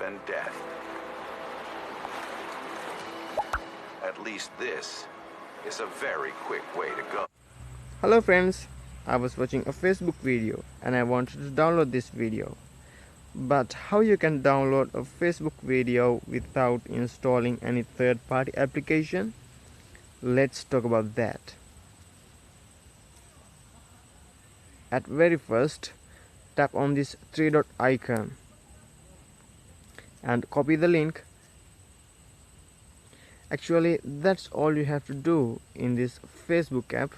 than death. At least this is a very quick way to go. Hello friends, I was watching a Facebook video and I wanted to download this video. But how you can download a Facebook video without installing any third-party application? Let's talk about that. At very first, tap on this three dot icon and copy the link. Actually, that's all you have to do in this Facebook app.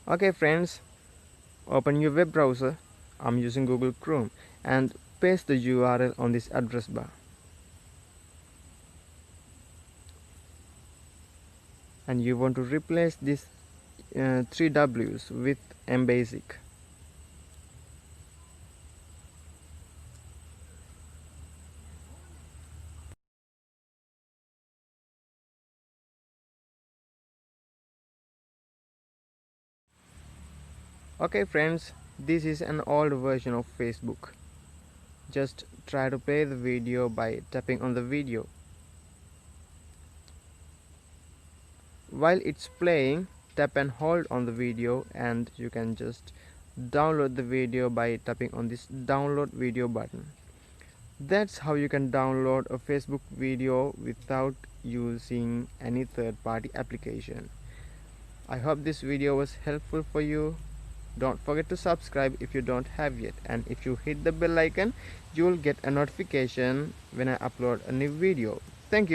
Okay friends, open your web browser. I'm using Google Chrome and paste the URL on this address bar. And you want to replace this 3 W's with MBasic. Okay friends, this is an old version of Facebook. Just try to play the video by tapping on the video. While it's playing, tap and hold on the video and you can just download the video by tapping on this download video button. That's how you can download a Facebook video without using any third-party application. I hope this video was helpful for you. Don't forget to subscribe if you don't have yet, and if you hit the bell icon, you will get a notification when I upload a new video. Thank you.